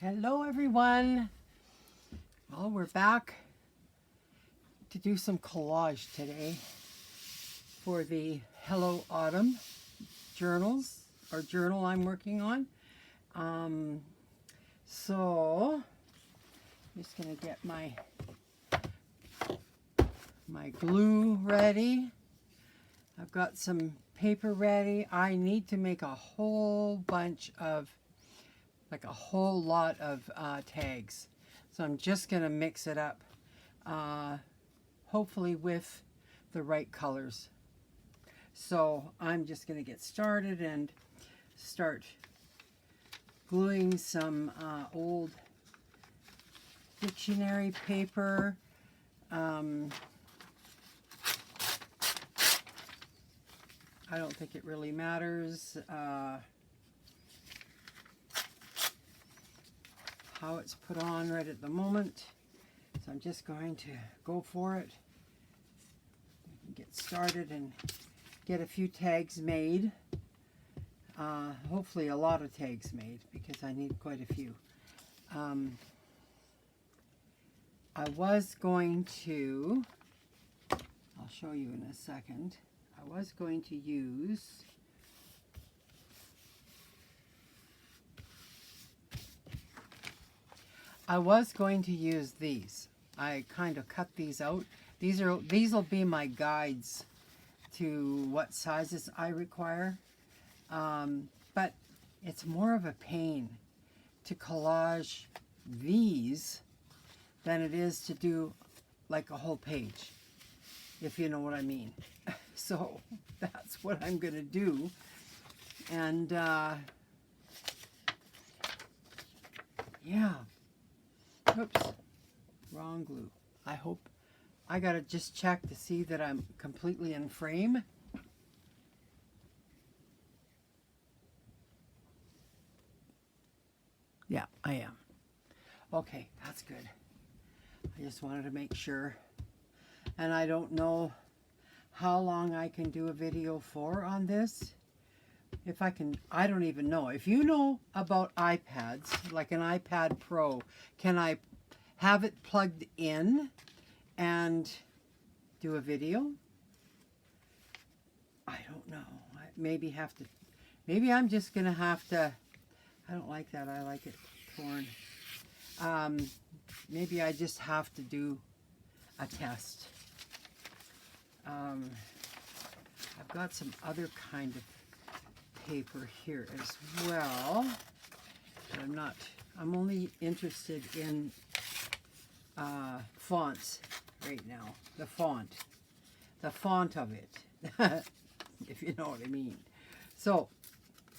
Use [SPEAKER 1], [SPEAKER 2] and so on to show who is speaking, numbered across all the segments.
[SPEAKER 1] Hello everyone. Well, we're back to do some collage today for the Hello Autumn journals or journal I'm working on. So I'm just gonna get my glue ready. I've got some paper ready. I need to make a whole bunch of a whole lot of tags. So I'm just going to mix it up, hopefully with the right colors. So I'm just going to get started and start gluing some old dictionary paper. I don't think it really matters how it's put on right at the moment. So I'm just going to go for it. Get started and get a few tags made. Hopefully a lot of tags made because I need quite a few. I was going to, I'll show you in a second. I was going to use these. I kind of cut these out. These will be my guides to what sizes I require. But it's more of a pain to collage these than it is to do like a whole page, if you know what I mean. So that's what I'm going to do. And yeah. Oops, wrong glue. I hope, I gotta just check to see that I'm completely in frame. Yeah, I am. Okay, that's good. I just wanted to make sure. And I don't know how long I can do a video for on this. If I can, I don't even know. If you know about iPads, like an iPad Pro, can I have it plugged in and do a video? I don't know. I maybe I'm just going to have to, I don't like that. I like it torn. Maybe I just have to do a test. I've got some other kind of paper here as well. But I'm only interested in fonts right now. The font of it, if you know what I mean. So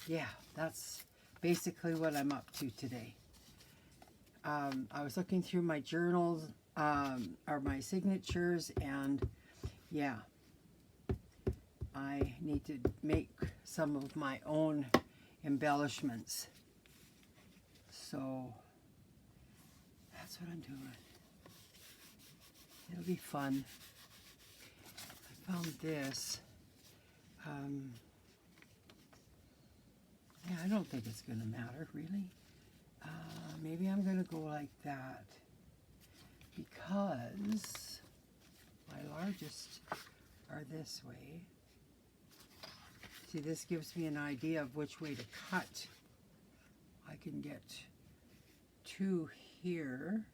[SPEAKER 1] yeah, that's basically what I'm up to today. I was looking through my journals, or my signatures, and yeah, I need to make some of my own embellishments. So that's what I'm doing. It'll be fun. I found this. Yeah, I don't think it's going to matter, really. Maybe I'm going to go like that because my largest are this way. See, this gives me an idea of which way to cut. I can get two here,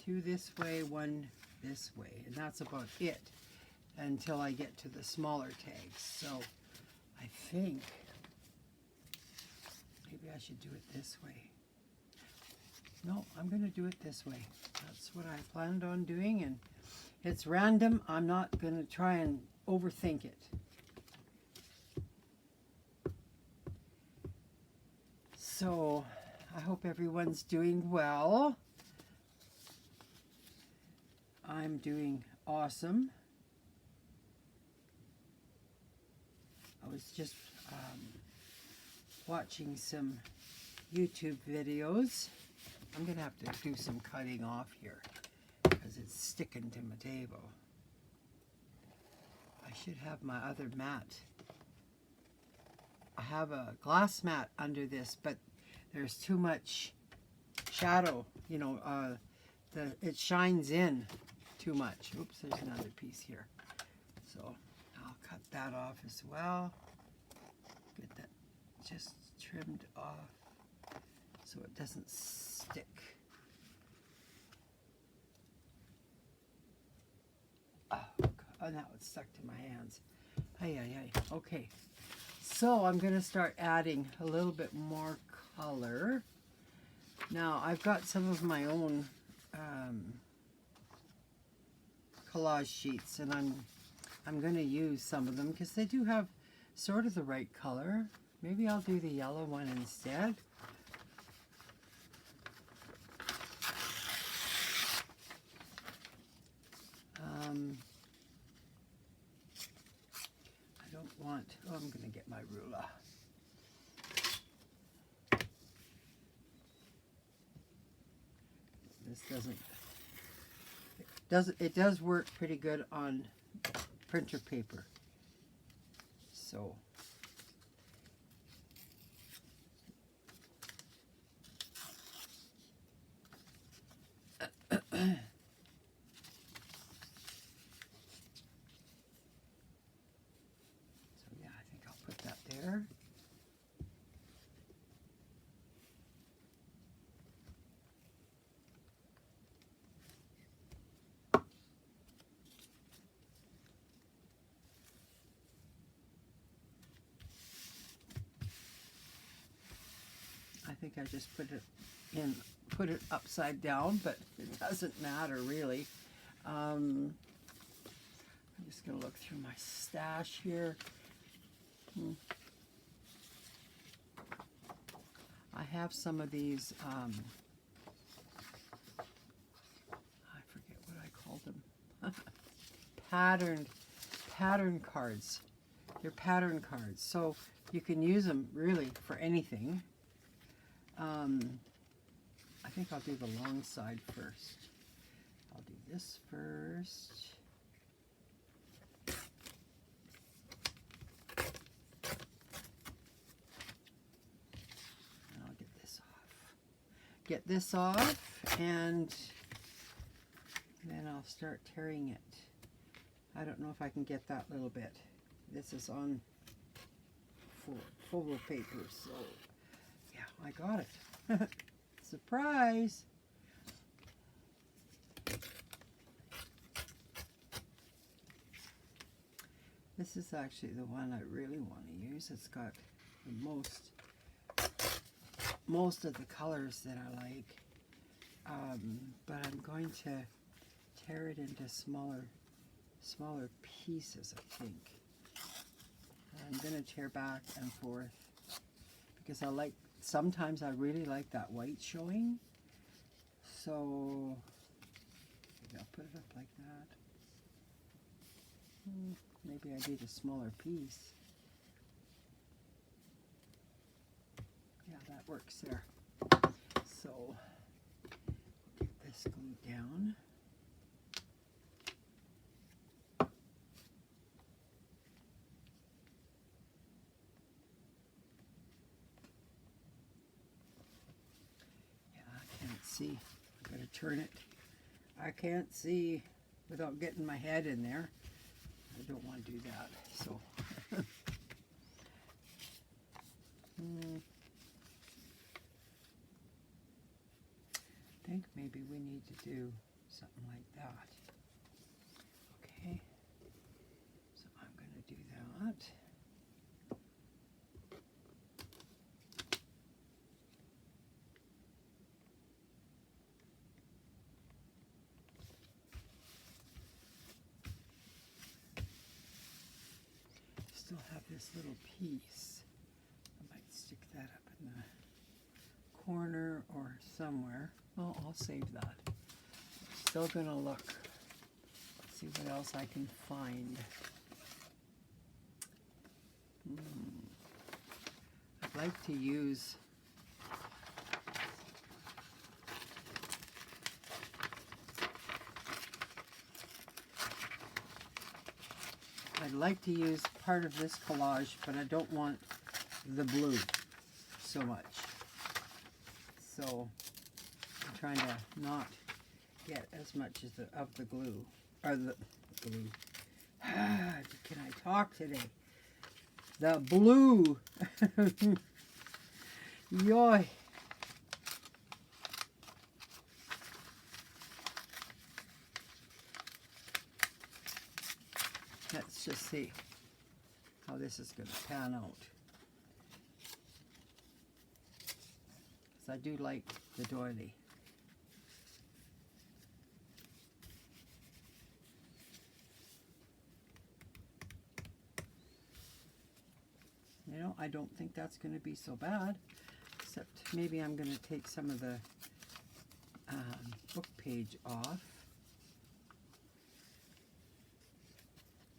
[SPEAKER 1] two this way, one this way, and that's about it until I get to the smaller tags. So I think maybe I should do it this way. No, I'm going to do it this way. That's what I planned on doing, and it's random. I'm not going to try and overthink it. So I hope everyone's doing well. I'm doing awesome. I was just watching some YouTube videos. I'm going to have to do some cutting off here because it's sticking to my table. I should have my other mat. I have a glass mat under this, but there's too much shadow, you know, it shines in too much. Oops, there's another piece here. So I'll cut that off as well. Get that just trimmed off so it doesn't stick. Oh, God. Oh, now it's stuck to my hands. Ay, ay, ay. Okay. So I'm going to start adding a little bit more color. Now I've got some of my own collage sheets, and I'm going to use some of them because they do have sort of the right color. Maybe I'll do the yellow one instead. I don't want, oh, I'm going to get my ruler. This it does work pretty good on printer paper. So yeah, I think I'll put that there. I think I just put it upside down, but it doesn't matter really. I'm just going to look through my stash here. I have some of these, I forget what I called them, pattern cards. They're pattern cards, so you can use them really for anything. I think I'll do the long side first. I'll do this first. And I'll get this off. Get this off, and then I'll start tearing it. I don't know if I can get that little bit. This is on full paper, so yeah, I got it. Surprise! This is actually the one I really want to use. It's got the most of the colors that I like, but I'm going to tear it into smaller pieces, I think. I'm going to tear back and forth because sometimes I really like that white showing. So maybe I'll put it up like that. Maybe I need a smaller piece. Yeah, that works there. So get this glued down. See, I've got to turn it. I can't see without getting my head in there. I don't want to do that. So I think maybe we need to do something like that. Okay, so I'm going to do that. Still have this little piece. I might stick that up in the corner or somewhere. Oh, I'll save that. Still gonna look. See what else I can find. I'd like to use part of this collage, but I don't want the blue so much. So I'm trying to not get as much as of the glue, or the glue. Can I talk today? The blue. Yoy. Let's just see how this is going to pan out. Because I do like the doily. You know, I don't think that's going to be so bad, except maybe I'm going to take some of the book page off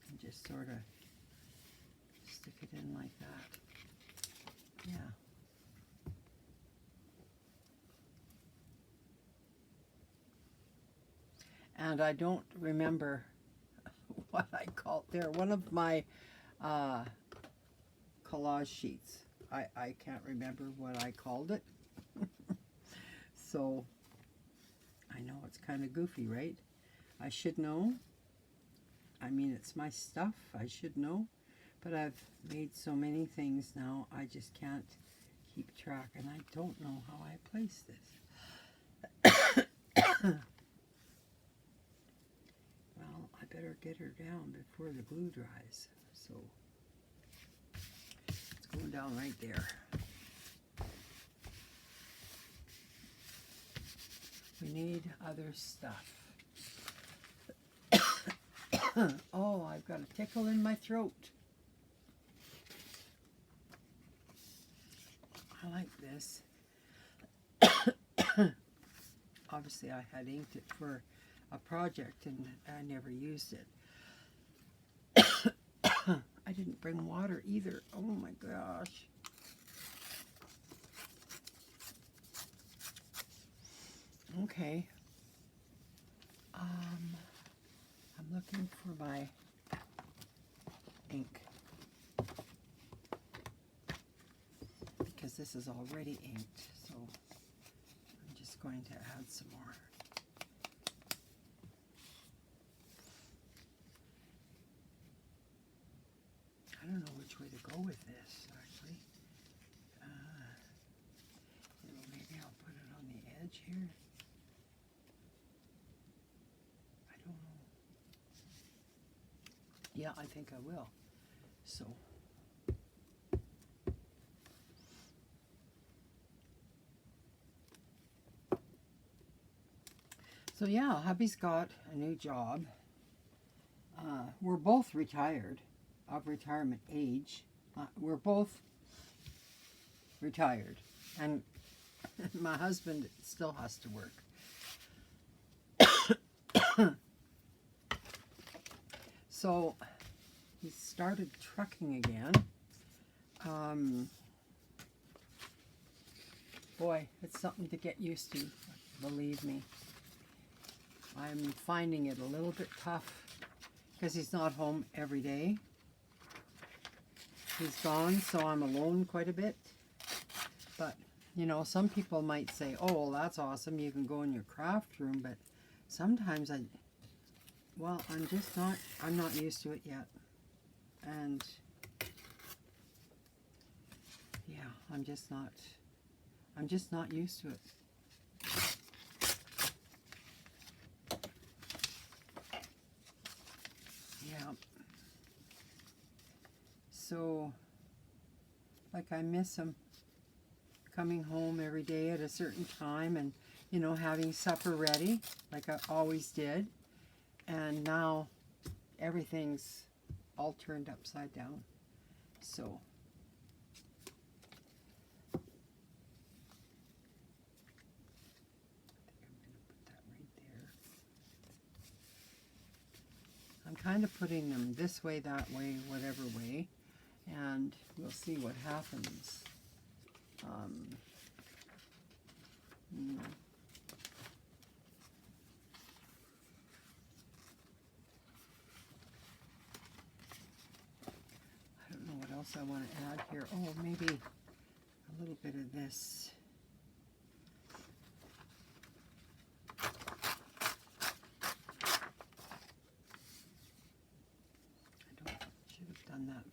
[SPEAKER 1] and just sort of stick it in like that. Yeah. And I don't remember what I called there. One of my collage sheets. I can't remember what I called it. So I know it's kind of goofy, right? I should know. I mean, it's my stuff. I should know. But I've made so many things now, I just can't keep track. And I don't know how I place this. Well, I better get her down before the glue dries. So it's going down right there. We need other stuff. Oh, I've got a tickle in my throat. I like this. Obviously, I had inked it for a project and I never used it. I didn't bring water either. Oh my gosh. Okay. I'm looking for my ink because this is already inked, so I'm just going to add some more. I don't know which way to go with this, actually. Maybe I'll put it on the edge here. I don't know. Yeah, I think I will. So yeah, hubby's got a new job. We're both retired, of retirement age. We're both retired, and my husband still has to work. So he started trucking again. Boy, it's something to get used to, believe me. I'm finding it a little bit tough because he's not home every day. He's gone, so I'm alone quite a bit. But, you know, some people might say, oh, well, that's awesome, you can go in your craft room, but sometimes I'm not used to it yet. And, yeah, I'm just not used to it. Yeah. So, like, I miss him coming home every day at a certain time and, you know, having supper ready like I always did. And now everything's all turned upside down. So I'm kind of putting them this way, that way, whatever way, and we'll see what happens. You know. I don't know what else I want to add here. Oh, maybe a little bit of this.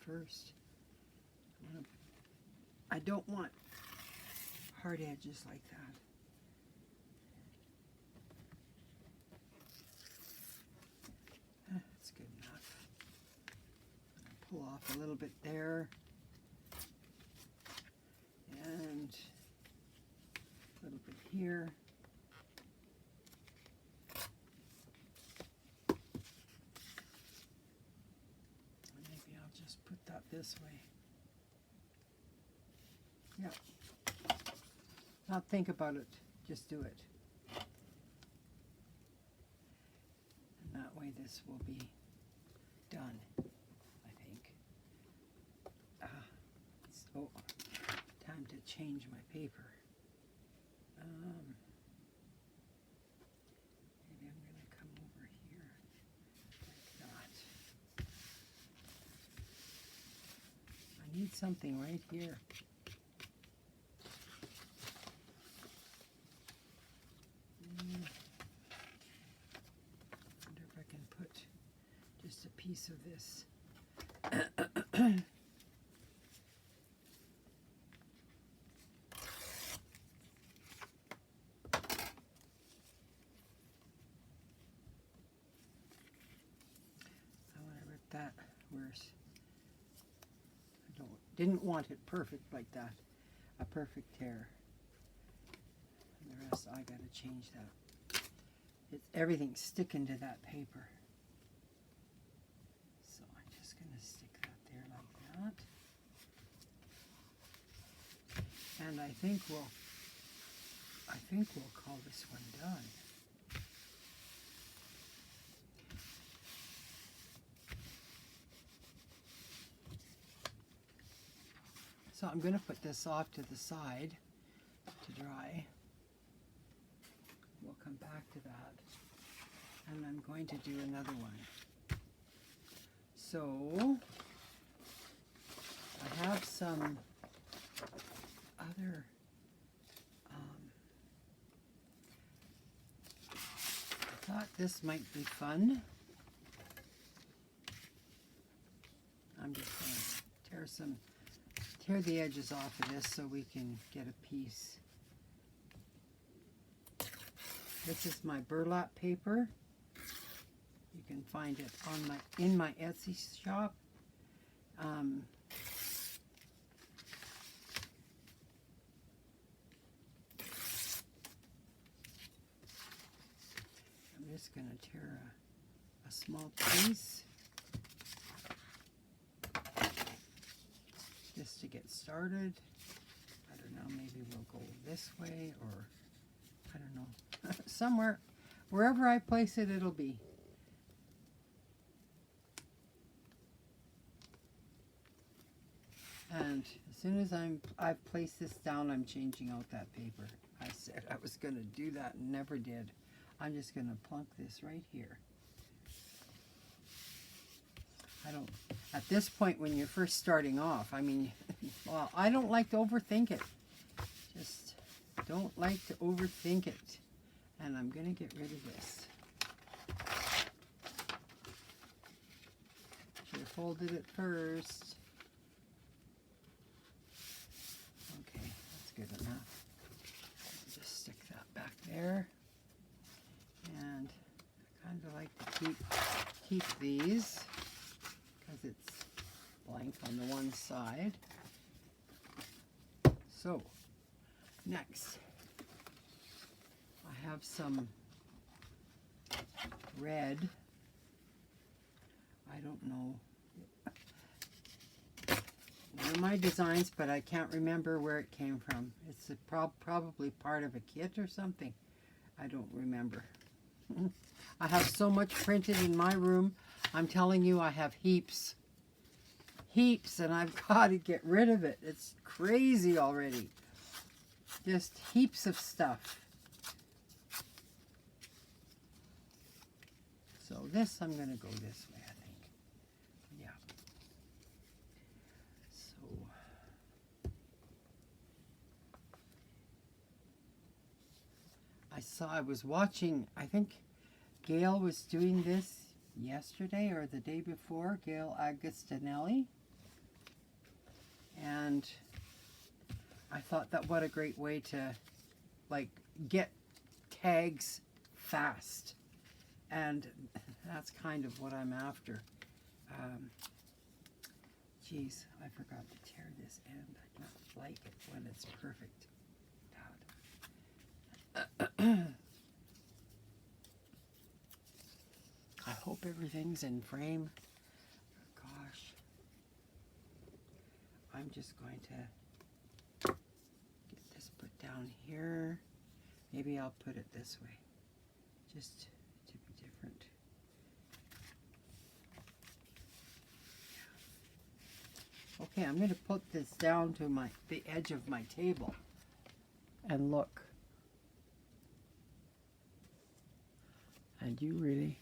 [SPEAKER 1] first. I don't want hard edges like that. That's good enough. Pull off a little bit there. And a little bit here. Maybe I'll just put that this way. Yeah. Not think about it, just do it. And that way this will be done, I think. So, time to change my paper. Maybe I'm going to come over here like that. I need something right here. Wonder if I can put just a piece of this. That where's didn't want it perfect like that, a perfect tear. And the rest I gotta change that. Everything's sticking to that paper, so I'm just gonna stick that there like that. And I think we'll call this one done. So I'm going to put this off to the side to dry. We'll come back to that. And I'm going to do another one. So I have some other I thought this might be fun. I'm just going to tear the edges off of this so we can get a piece. This is my burlap paper. You can find it on in my Etsy shop. I'm just going to tear a small piece. Just to get started. I don't know, maybe we'll go this way, or I don't know. Somewhere, wherever I place it, it'll be. And as soon as I've placed this down, I'm changing out that paper. I said I was going to do that and never did. I'm just going to plunk this right here. At this point when you're first starting off, I mean, well, I don't like to overthink it. Just don't like to overthink it. And I'm going to get rid of this. Should have folded it first. Okay, that's good enough. Just stick that back there. And I kind of like to keep these, because it's blank on the one side. So, next, I have some red. I don't know. One of my designs, but I can't remember where it came from. It's probably part of a kit or something. I don't remember. I have so much printed in my room. I'm telling you, I have heaps. Heaps, and I've got to get rid of it. It's crazy already. Just heaps of stuff. So this, I'm going to go this way, I think. Yeah. So, I was watching, I think Gail was doing this yesterday or the day before, Gail Agostinelli. And I thought that what a great way to like get tags fast. And that's kind of what I'm after. Geez, I forgot to tear this end. I don't like it when it's perfect. God. I hope everything's in frame. Gosh. I'm just going to get this put down here. Maybe I'll put it this way, just to be different. Okay, I'm going to put this down to the edge of my table and look. And you really,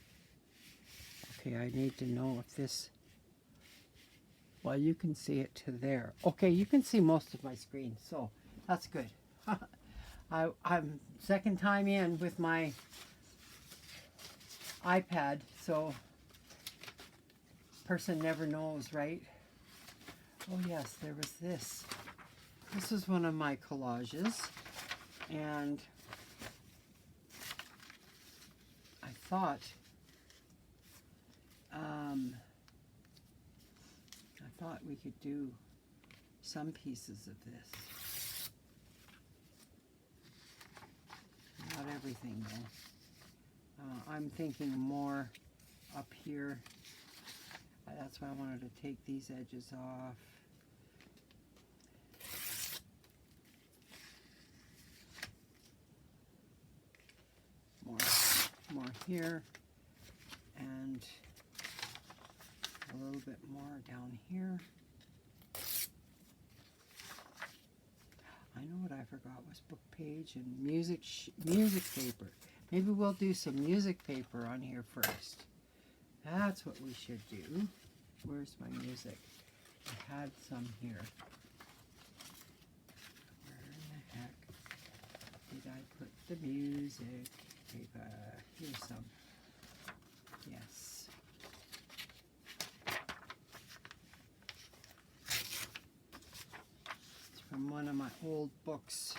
[SPEAKER 1] okay, I need to know if this, well, you can see it to there. Okay, you can see most of my screen, so that's good. I'm second time in with my iPad, so person never knows, right? Oh yes, there was this. This is one of my collages, and I thought we could do some pieces of this. Not everything though. I'm thinking more up here. That's why I wanted to take these edges off. More here, and a little bit more down here. I know what I forgot was book page and music paper. Maybe we'll do some music paper on here first. That's what we should do. Where's my music? I had some here. Where in the heck did I put the music paper? Here's some. Yes. It's from one of my old books.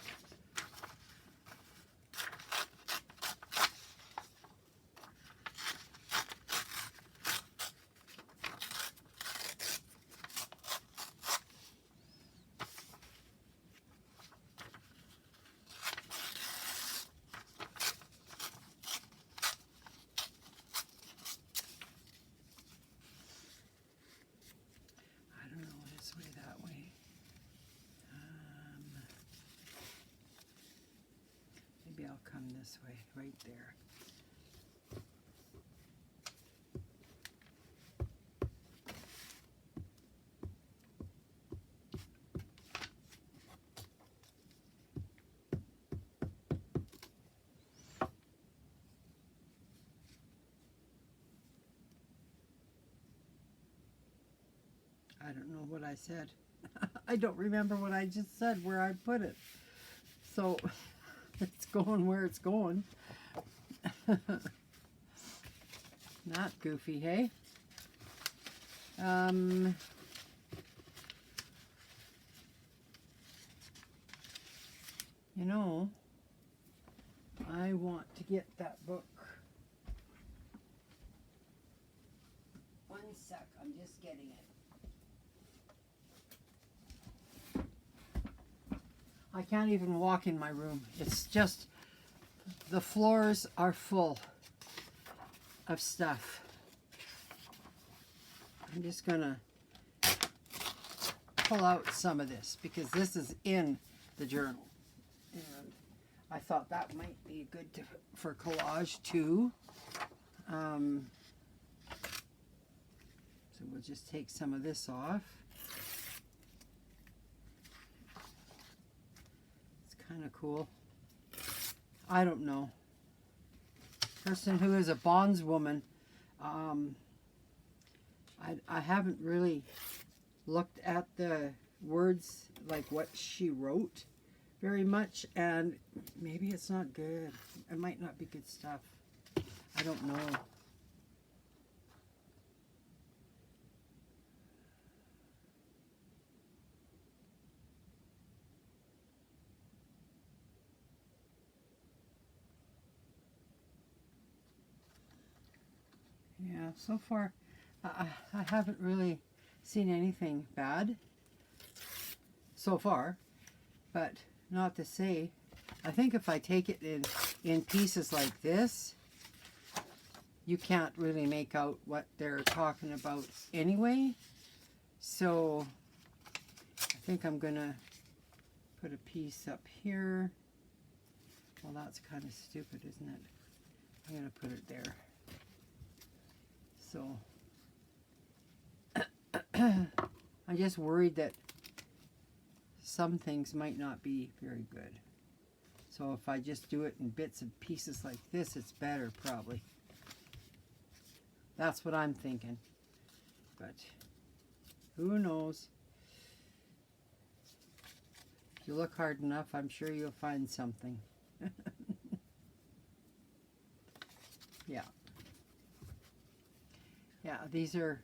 [SPEAKER 1] Maybe I'll come this way, right there. I don't know what I said. I don't remember what I just said, where I put it. So it's going where it's going. Not goofy, hey? You know, I want to get that book. One sec, I'm just getting it. I can't even walk in my room. It's just, the floors are full of stuff. I'm just gonna pull out some of this because this is in the journal. And I thought that might be good for collage too. So we'll just take some of this off. It's kind of cool. I don't know. Person who is a bondswoman, I haven't really looked at the words, like what she wrote very much, and maybe it's not good. It might not be good stuff. I don't know. so far I haven't really seen anything bad so far, but not to say, I think if I take it in pieces like this, you can't really make out what they're talking about anyway. So I think I'm gonna put a piece up here. Well, that's kind of stupid, isn't it? I'm gonna put it there. So I'm just worried that some things might not be very good. So if I just do it in bits and pieces like this, it's better probably. That's what I'm thinking. But who knows? If you look hard enough, I'm sure you'll find something. Yeah. Yeah, these are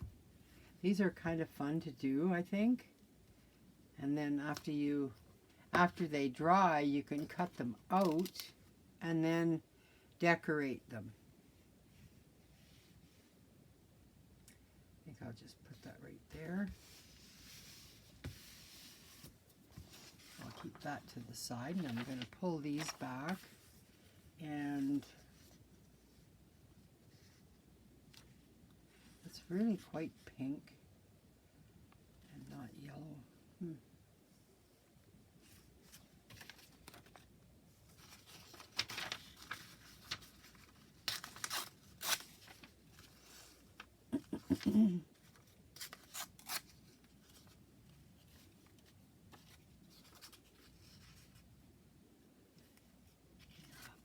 [SPEAKER 1] kind of fun to do, I think. And then after they dry, you can cut them out and then decorate them. I think I'll just put that right there. I'll keep that to the side, and I'm going to pull these back, and it's really quite pink and not yellow.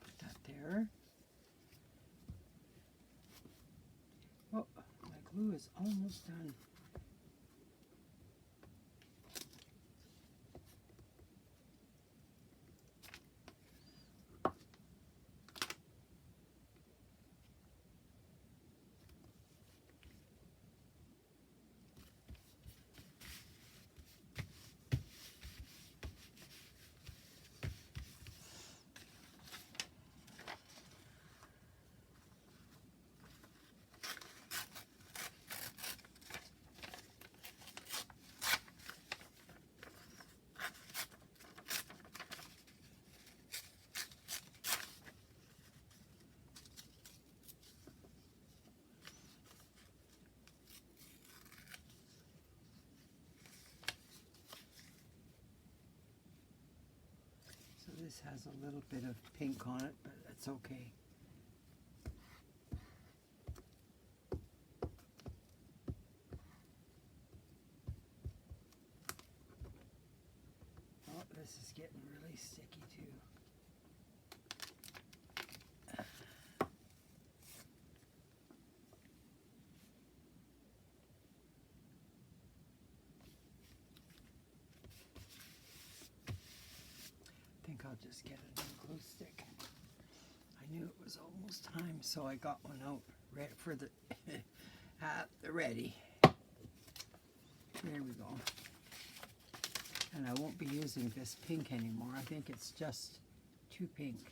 [SPEAKER 1] Put that there. Oh, my glue is almost done. This has a little bit of pink on it, but that's okay. Oh, this is getting really sticky too. I think I'll just get a new glue stick. I knew it was almost time, so I got one out ready for the at the ready. There we go. And I won't be using this pink anymore. I think it's just too pink.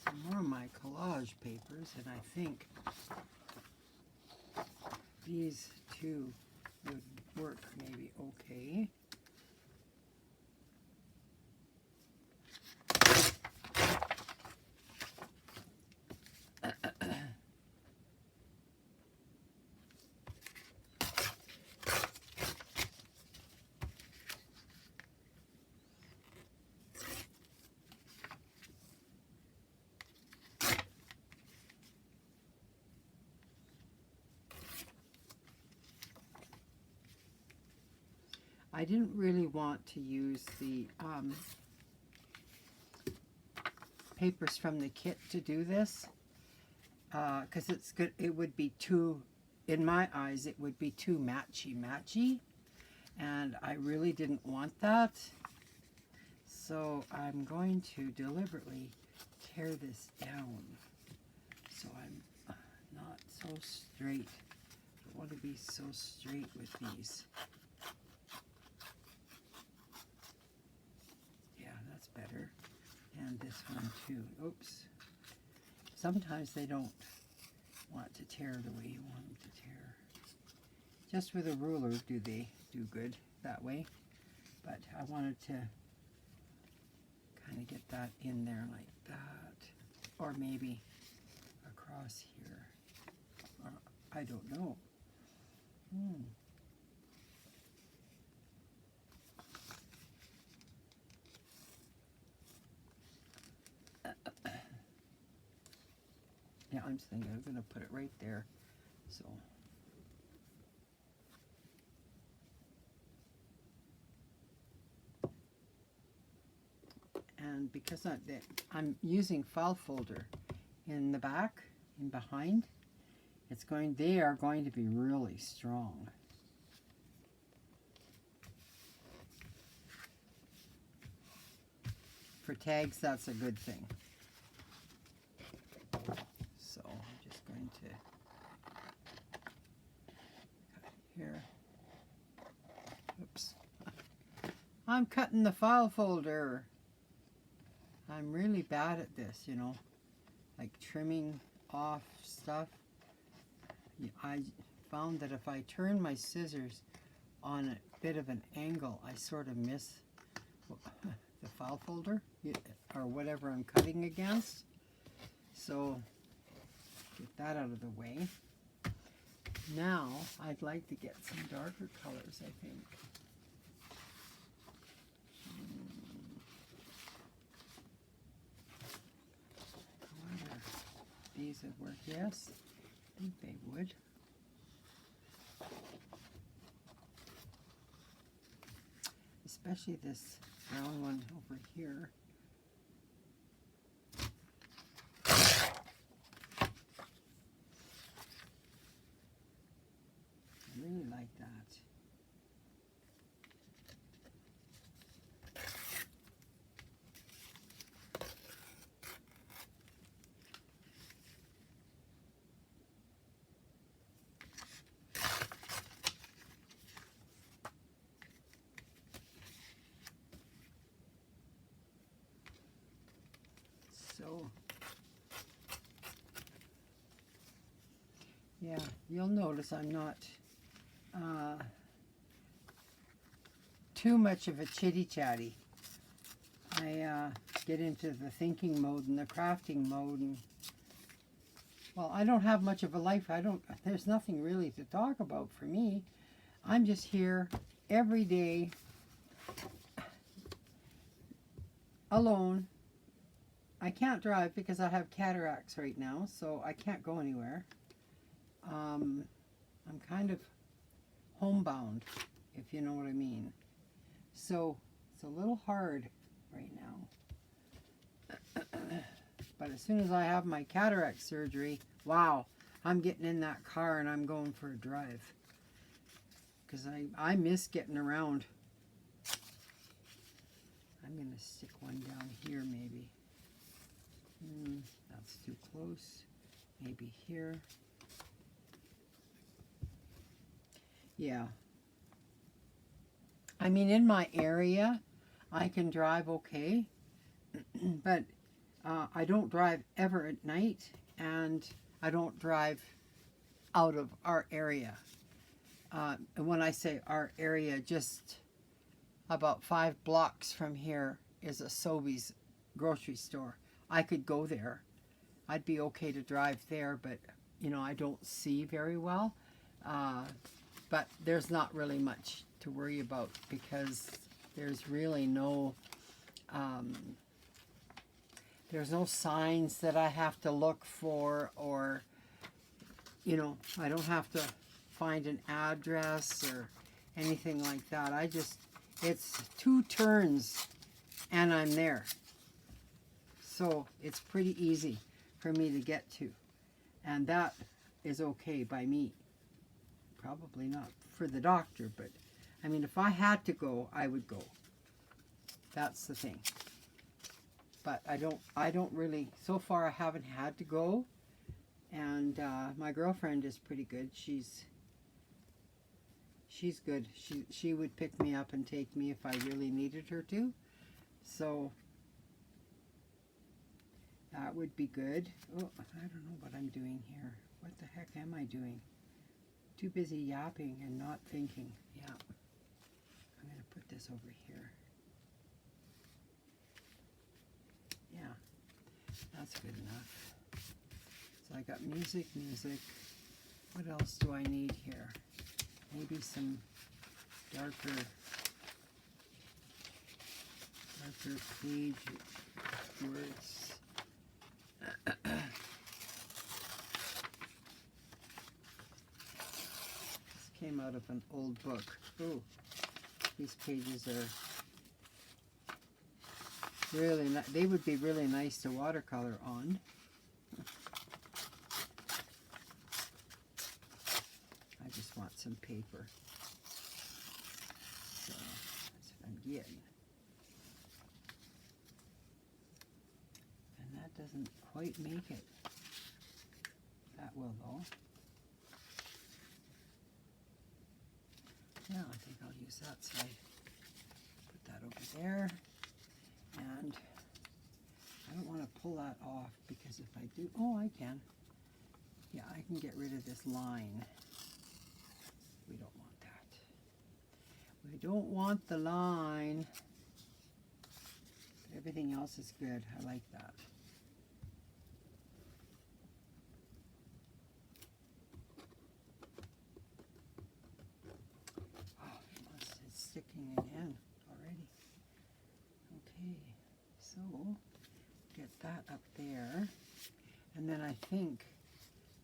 [SPEAKER 1] Some more of my collage papers, and I think these two would work maybe okay. I didn't really want to use the papers from the kit to do this because it's good. It would be too, in my eyes, it would be too matchy, and I really didn't want that. So I'm going to deliberately tear this down so I'm not so straight. I want to be so straight with these. Yeah, that's better. And this one too. Oops. Sometimes they don't want to tear the way you want them to tear. Just with a ruler do they do good that way. But I wanted to kind of get that in there like that. Or maybe across here. Or, I don't know. Yeah, I'm just thinking I'm going to put it right there. So. And because I'm using file folder in the back and behind, they are going to be really strong. For tags, that's a good thing. So I'm just going to cut here. Oops. I'm cutting the file folder. I'm really bad at this, you know, like trimming off stuff. I found that if I turn my scissors on a bit of an angle, I sort of miss the file folder or whatever I'm cutting against. So get that out of the way. Now I'd like to get some darker colors, I think. These would work, yes. I think they would. Especially this brown one over here. I really like that. So, yeah, you'll notice I'm not too much of a chitty-chatty. I get into the thinking mode and the crafting mode, and well, I don't have much of a life. There's nothing really to talk about for me. I'm just here every day alone. I can't drive because I have cataracts right now, so I can't go anywhere. I'm kind of homebound, if you know what I mean. So it's a little hard right now. But as soon as I have my cataract surgery, wow, I'm getting in that car and I'm going for a drive. Because I miss getting around. I'm going to stick one down here maybe. That's too close. Maybe here. Yeah. I mean, in my area, I can drive okay, but I don't drive ever at night, and I don't drive out of our area. And when I say our area, just about 5 blocks from here is a Sobeys grocery store. I could go there. I'd be okay to drive there, but, you know, I don't see very well. But there's not really much to worry about because there's really no signs that I have to look for, or, you know, I don't have to find an address or anything like that. It's 2 turns and I'm there. So it's pretty easy for me to get to. And that is okay by me. Probably not for the doctor, but I mean, if I had to go, I would go. That's the thing. But I don't really, so far I haven't had to go. And my girlfriend is pretty good. She's good. She would pick me up and take me if I really needed her to. So That would be good. Oh, I don't know what I'm doing here. What the heck am I doing? Too busy yapping and not thinking. Yeah. I'm going to put this over here. Yeah, that's good enough. So I got music, music. What else do I need here? Maybe some darker page words. This came out of an old book. Oh, these pages are really they would be really nice to watercolor on. I just want some paper. So that's what I'm getting. And that doesn't quite make it. That will though. Yeah, I think I'll use that side. Put that over there. And I don't want to pull that off because if I do, oh, I can. Yeah, I can get rid of this line. We don't want that. We don't want the line. But everything else is good. I like that. It's sticking it in already. Okay, so get that up there, and then I think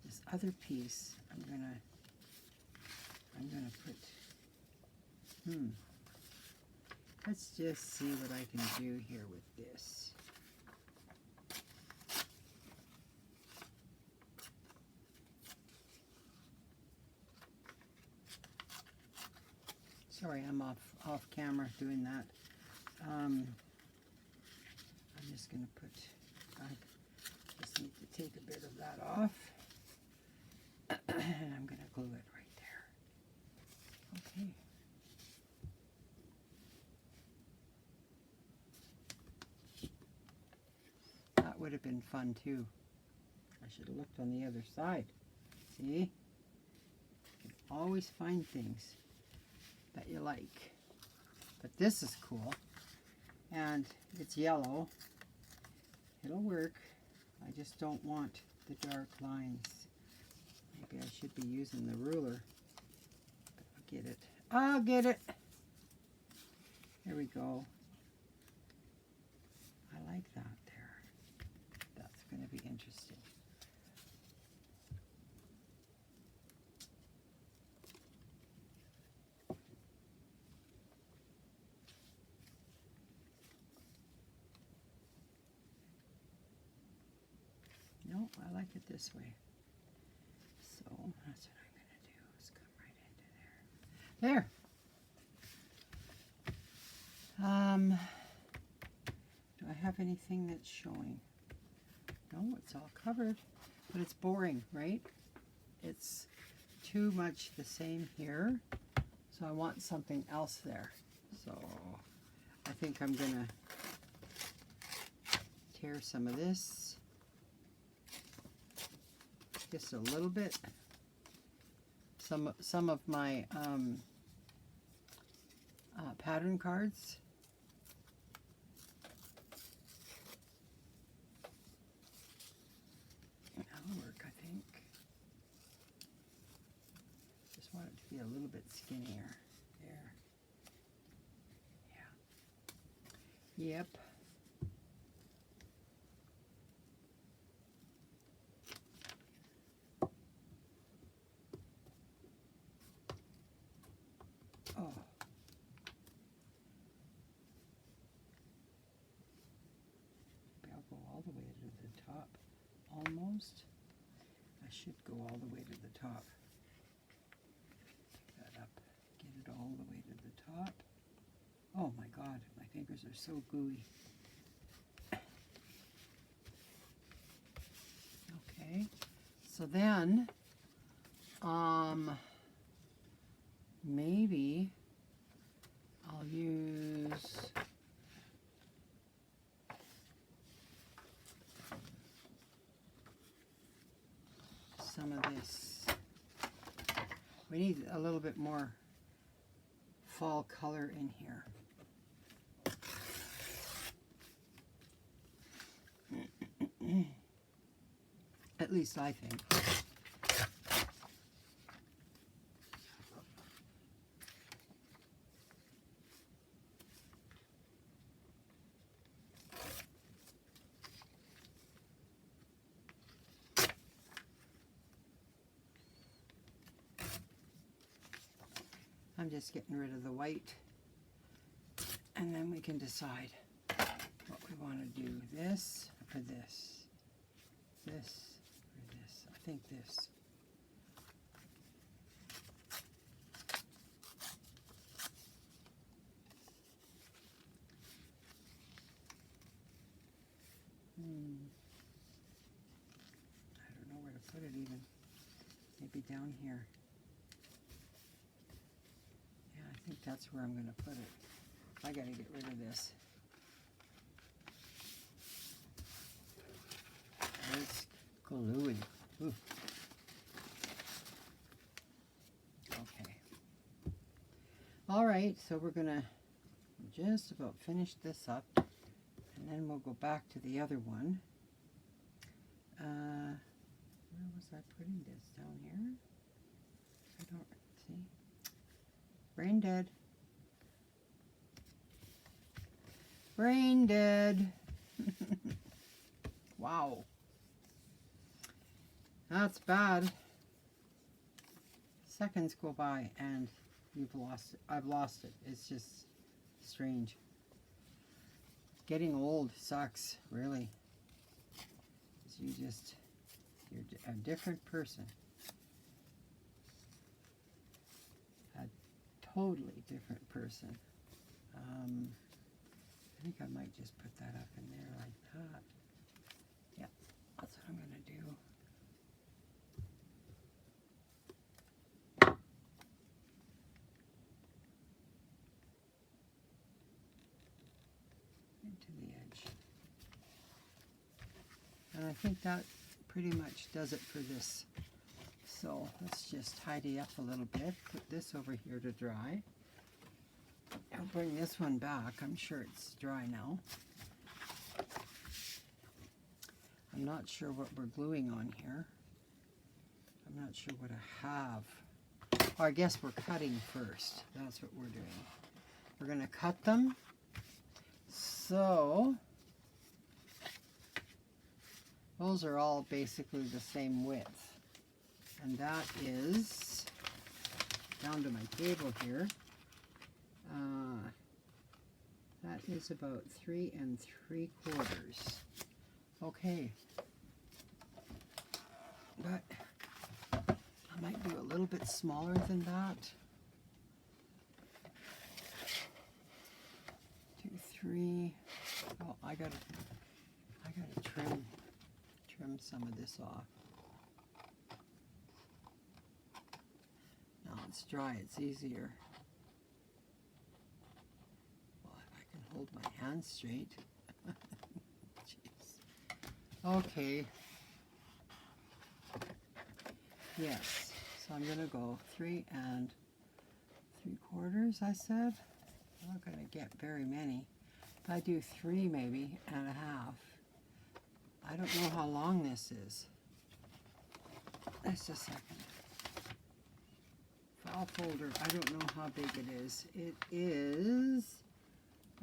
[SPEAKER 1] this other piece I'm gonna put. Let's just see what I can do here with this. Sorry, I'm off camera doing that. I'm just going to put, I just need to take a bit of that off. And I'm going to glue it right there. Okay. That would have been fun too. I should have looked on the other side. See? You can always find things that you like. But this is cool. And it's yellow. It'll work. I just don't want the dark lines. Maybe I should be using the ruler. But I'll get it. I'll get it. There we go. I like that there. That's going to be interesting. No, I like it this way. So that's what I'm going to do, is come right into there. There. Do I have anything that's showing? No, it's all covered. But it's boring, right? It's too much the same here. So I want something else there. So I think I'm going to tear some of this. Just a little bit. Some of my pattern cards. That'll work, I think. Just want it to be a little bit skinnier. There. Yeah. Yep. Oh. Maybe I'll go all the way to the top. Almost. I should go all the way to the top. Pick that up. Get it all the way to the top. Oh my God, my fingers are so gooey. Okay. So then, maybe I'll use We need a little bit more fall color in here. At least I think. I'm just getting rid of the white, and then we can decide what we want to do. This or this? This or this? I think this. I don't know where to put it even. Maybe down here. I think that's where I'm going to put it. I got to get rid of this. It's gluey. Ooh. Okay. All right, so we're going to just about finish this up, and then we'll go back to the other one. Where was I putting this? Down here? I don't see. Brain dead. Brain dead. Wow. That's bad. Seconds go by and you've lost it. I've lost it. It's just strange. Getting old sucks, really. You're a different person. Totally different person. I think I might just put that up in there like that. Yeah, that's what I'm going to do. Into the edge. And I think that pretty much does it for this. So let's just tidy up a little bit. Put this over here to dry. I'll bring this one back. I'm sure it's dry now. I'm not sure what we're gluing on here. I'm not sure what I have. Oh, I guess we're cutting first. That's what we're doing. We're going to cut them. So those are all basically the same width. And that is down to my table here. That is about 3 3/4. Okay. But I might do a little bit smaller than that. 2, 3. Oh, I gotta trim some of this off. Now it's dry, it's easier. Well, if I can hold my hands straight. Jeez. Okay. Yes, so I'm gonna go 3 3/4, I said. I'm not gonna get very many. If I do 3 maybe and a half. I don't know how long this is. Just a second. File folder, I don't know how big it is. It is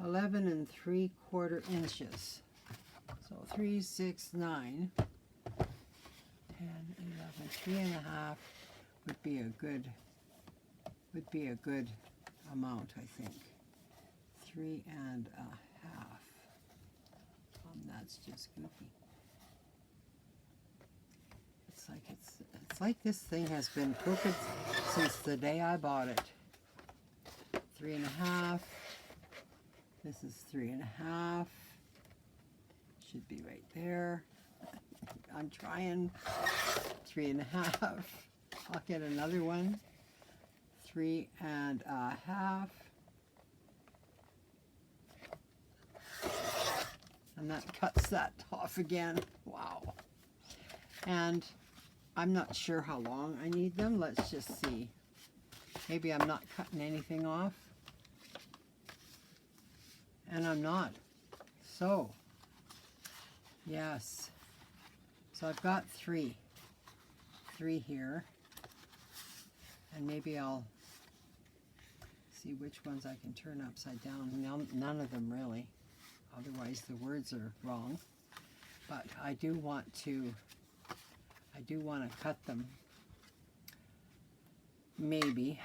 [SPEAKER 1] 11 3/4 inches. So 3, 6, 9, 10, 11, 3 and a half would be a good amount, I think. 3 and a half. That's just goofy. It's like this thing has been crooked since the day I bought it. 3 and a half. This is 3 and a half. Should be right there. I'm trying. 3 and a half. I'll get another one. 3 and a half. And that cuts that off again. Wow. And I'm not sure how long I need them. Let's just see. Maybe I'm not cutting anything off. And I'm not. So, yes. So I've got three here. And maybe I'll see which ones I can turn upside down. None of them really. Otherwise the words are wrong. But I do want to cut them. Maybe.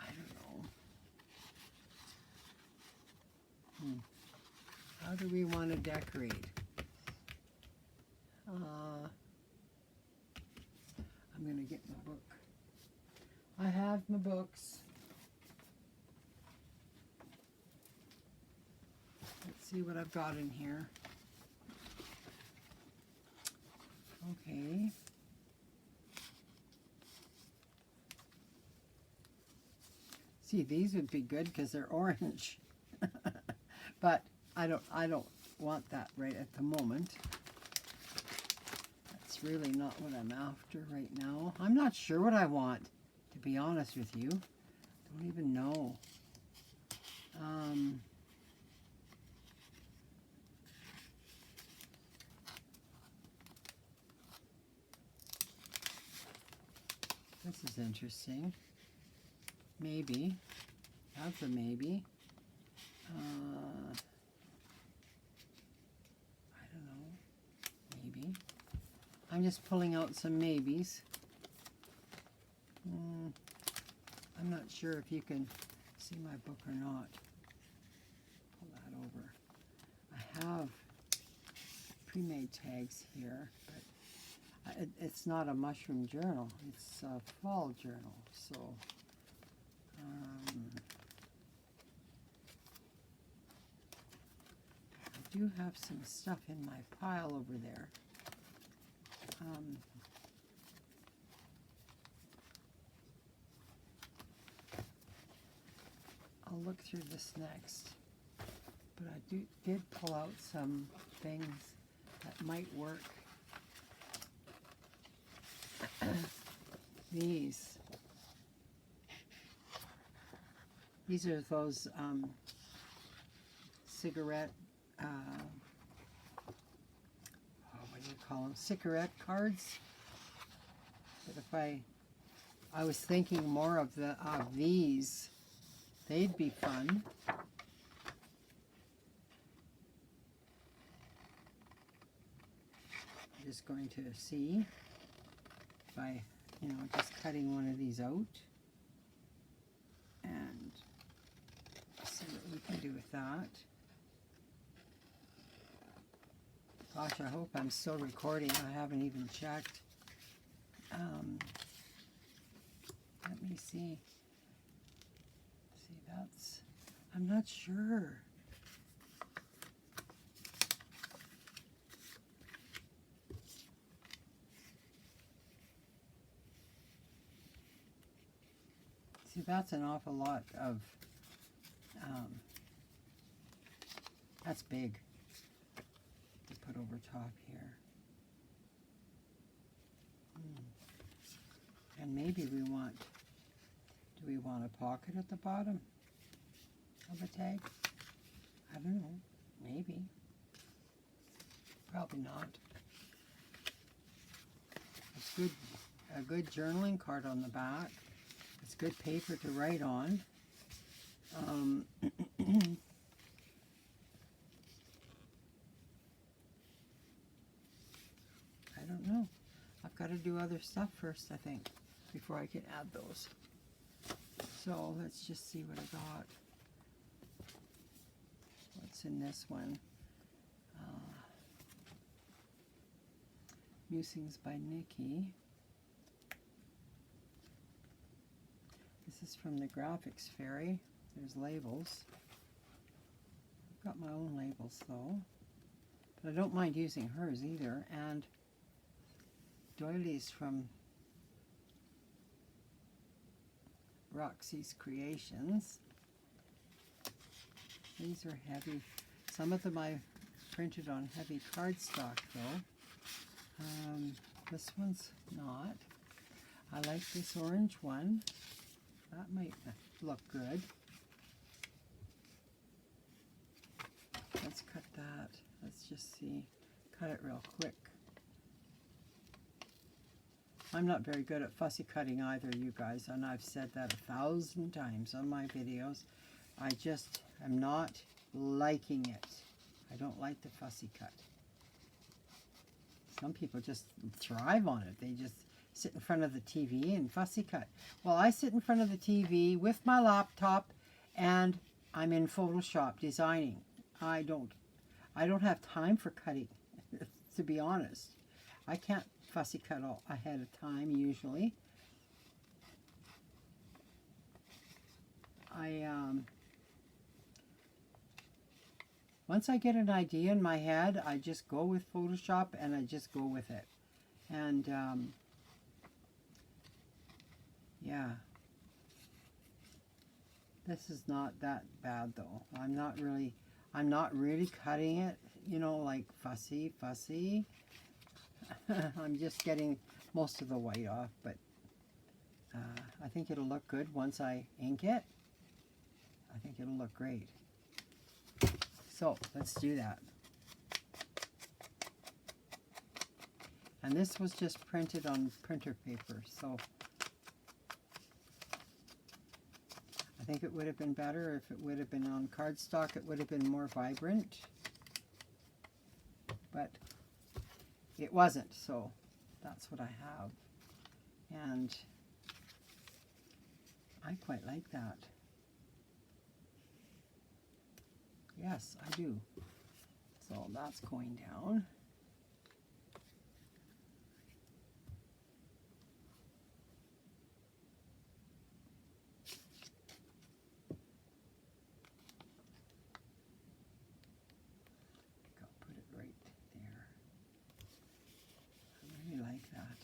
[SPEAKER 1] I don't know. How do we want to decorate? I'm going to get my book. I have my books. Let's see what I've got in here. Okay. See, these would be good because they're orange. But I don't want that right at the moment. That's really not what I'm after right now. I'm not sure what I want, to be honest with you. Don't even know. This is interesting. Maybe. That's a maybe. I don't know. Maybe. I'm just pulling out some maybes. I'm not sure if you can see my book or not. Pull that over. I have pre-made tags here, but it's not a mushroom journal. It's a fall journal. So I do have some stuff in my pile over there. I'll look through this next, but I did pull out some things that might work. These are those cigarette, what do you call them? Cigarette cards. But if I was thinking more of these, they'd be fun. I'm just going to see if I, just cutting one of these out and see what we can do with that. Gosh, I hope I'm still recording. I haven't even checked. Let me see. I'm not sure. See, that's an awful lot of, that's big to put over top here. And maybe do we want a pocket at the bottom of a tag? I don't know, maybe. Probably not. It's good, a good journaling card on the back. It's good paper to write on. I don't know. I've got to do other stuff first, I think, before I can add those. So let's just see what I got. What's in this one? Musings by Nikki. This is from the Graphics Fairy. There's labels. I've got my own labels though. But I don't mind using hers either. And doilies from Roxy's Creations. These are heavy. Some of them I printed on heavy cardstock though. This one's not. I like this orange one. That might look good. Let's cut that. Let's just see. Cut it real quick. I'm not very good at fussy cutting either, you guys, and I've said that 1,000 times on my videos. I just am not liking it. I don't like the fussy cut. Some people just thrive on it. They just sit in front of the TV and fussy cut. Well, I sit in front of the TV with my laptop and I'm in Photoshop designing. I don't have time for cutting, to be honest. I can't fussy cut all ahead of time usually. Once I get an idea in my head, I just go with Photoshop and I just go with it. And yeah, this is not that bad though. I'm not really cutting it, you know, like fussy. I'm just getting most of the white off, but I think it'll look good once I ink it. I think it'll look great. So let's do that. And this was just printed on printer paper, so I think it would have been better if it would have been on cardstock. It would have been more vibrant, but it wasn't, so that's what I have. And I quite like that. Yes, I do. So that's going down. I'll put it right there. I really like that.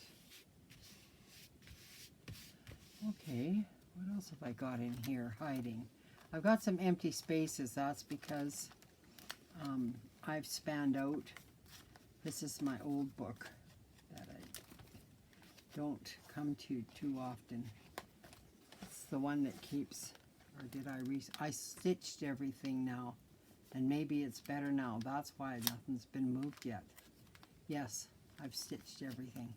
[SPEAKER 1] Okay, what else have I got in here hiding? I've got some empty spaces. That's because I've spanned out. This is my old book that I don't come to too often. It's the one that keeps, or did I stitched everything now, and maybe it's better now. That's why nothing's been moved yet. Yes, I've stitched everything.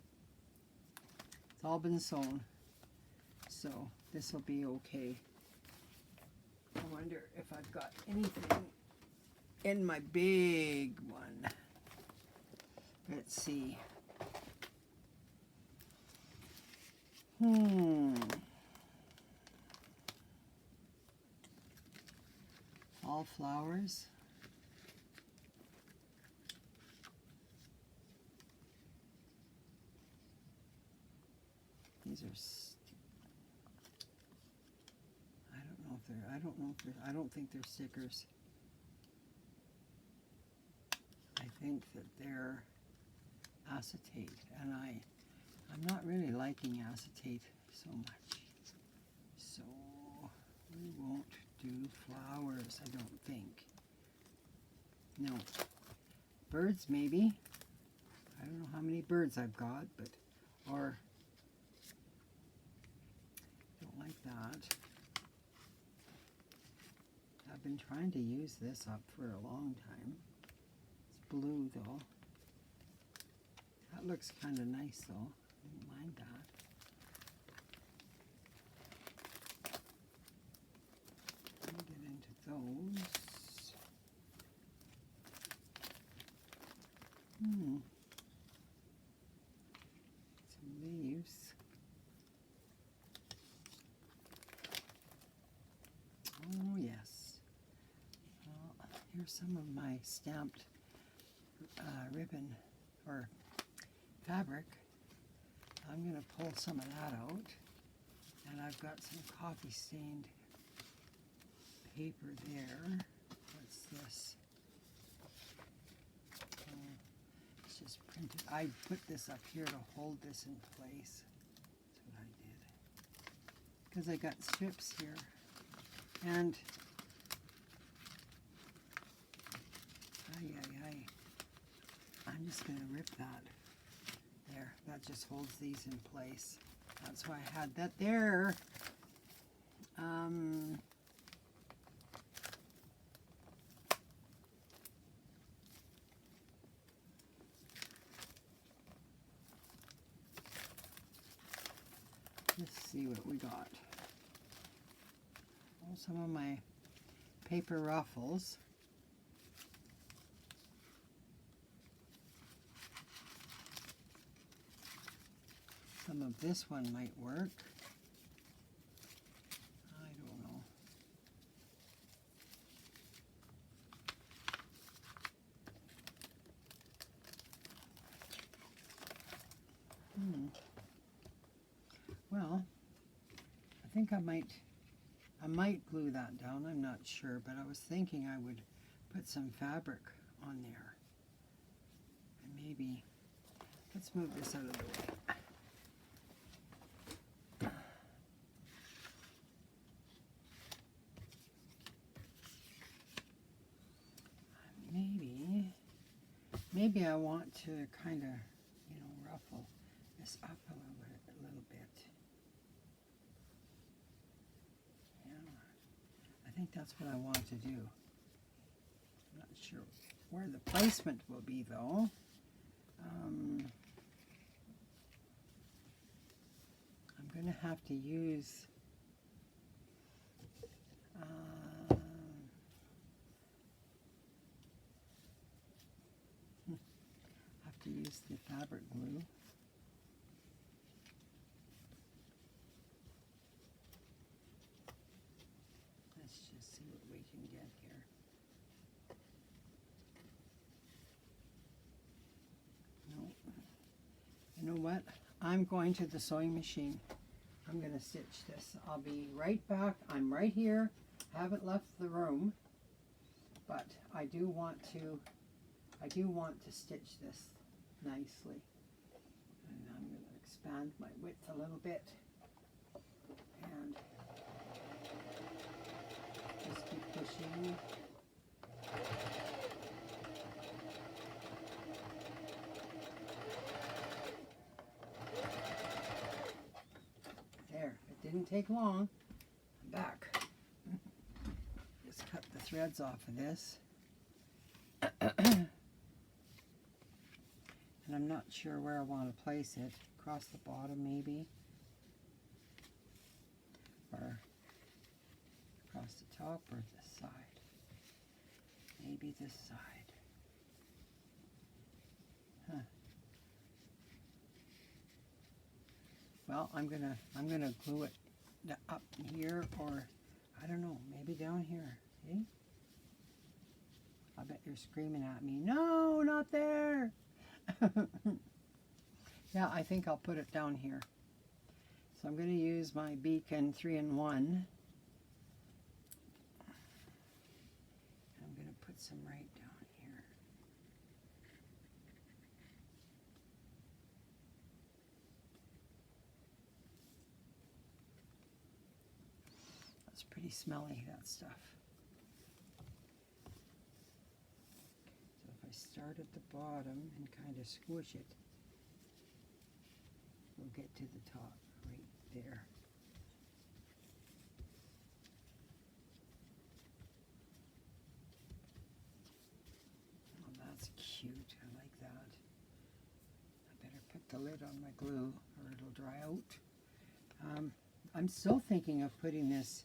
[SPEAKER 1] It's all been sewn, so this will be okay. I wonder if I've got anything in my big one. Let's see. All flowers. These are I don't think they're stickers. I think that they're acetate, and I'm not really liking acetate so much. So we won't do flowers, I don't think. No. Birds maybe. I don't know how many birds I've got, but or don't like that. I've been trying to use this up for a long time. It's blue though. That looks kind of nice though. I don't mind that. Let me get into those. Some leaves. Oh yes. Here's some of my stamped ribbon or fabric. I'm going to pull some of that out, and I've got some coffee stained paper there. What's this? It's just printed. I put this up here to hold this in place. That's what I did. Because I got strips here. And I'm just going to rip that. There, that just holds these in place. That's why I had that there. see what we got. Oh, some of my paper ruffles. Some of this one might work. I don't know. Well, I think I might glue that down. I'm not sure, but I was thinking I would put some fabric on there. And maybe, let's move this out of the way. Maybe I want to kind of, ruffle this up a little bit. Yeah, I think that's what I want to do. I'm not sure where the placement will be, though. I'm going to have to use use the fabric glue. Let's just see what we can get here. No. You know what? I'm going to the sewing machine. I'm going to stitch this. I'll be right back. I'm right here. I haven't left the room, but I do want to stitch this nicely. And I'm going to expand my width a little bit and just keep pushing. There, it didn't take long. I'm back. Just cut the threads off of this. And I'm not sure where I want to place it. Across the bottom, maybe. Or across the top, or this side. Maybe this side. Huh. Well, I'm gonna glue it up here, or I don't know, maybe down here. See? I bet you're screaming at me. No, not there. Yeah, I think I'll put it down here. So I'm going to use my Beacon 3-in-1. I'm going to put some right down here. That's pretty smelly, that stuff. I start at the bottom and kind of squish it. We'll get to the top right there. Oh, that's cute. I like that. I better put the lid on my glue or it'll dry out. I'm still thinking of putting this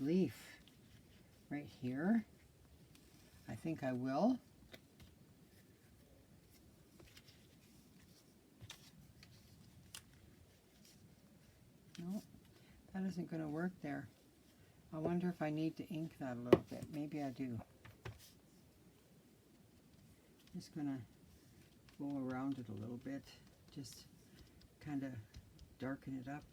[SPEAKER 1] leaf right here. I think I will. No, that isn't going to work there. I wonder if I need to ink that a little bit. Maybe I do. Just going to go around it a little bit. Just kind of darken it up.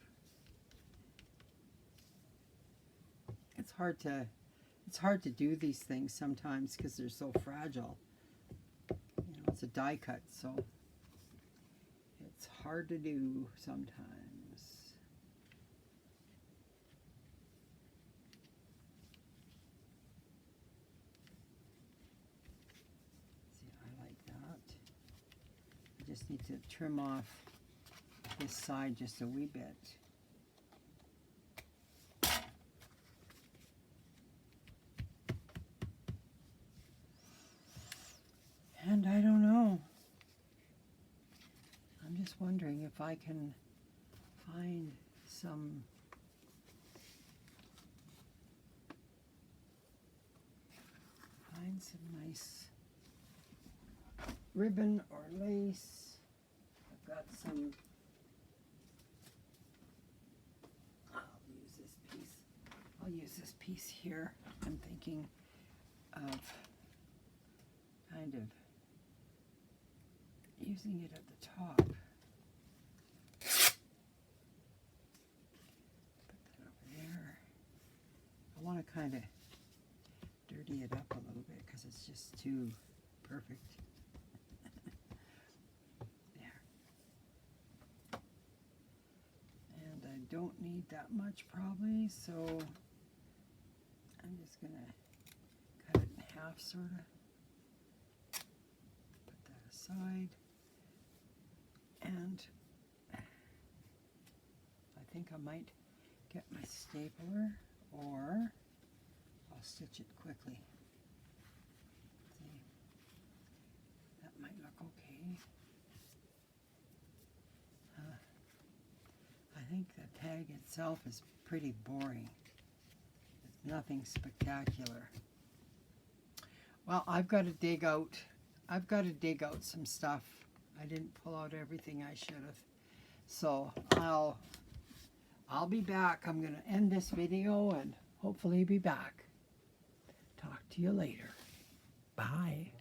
[SPEAKER 1] It's hard to do these things sometimes because they're so fragile. It's a die cut, so it's hard to do sometimes. Just need to trim off this side just a wee bit. And I don't know. I'm just wondering if I can find some nice ribbon or lace. I've got some, I'll use this piece here. I'm thinking of kind of using it at the top. Put that over there. I want to kind of dirty it up a little bit because it's just too perfect. There. And I don't need that much probably, so I'm just going to cut it in half sort of. Put that aside. And I think I might get my stapler, or I'll stitch it quickly. See, that might look okay. I think the tag itself is pretty boring. It's nothing spectacular. Well, I've got to dig out some stuff. I didn't pull out everything I should have. So I'll be back. I'm going to end this video and hopefully be back. Talk to you later. Bye.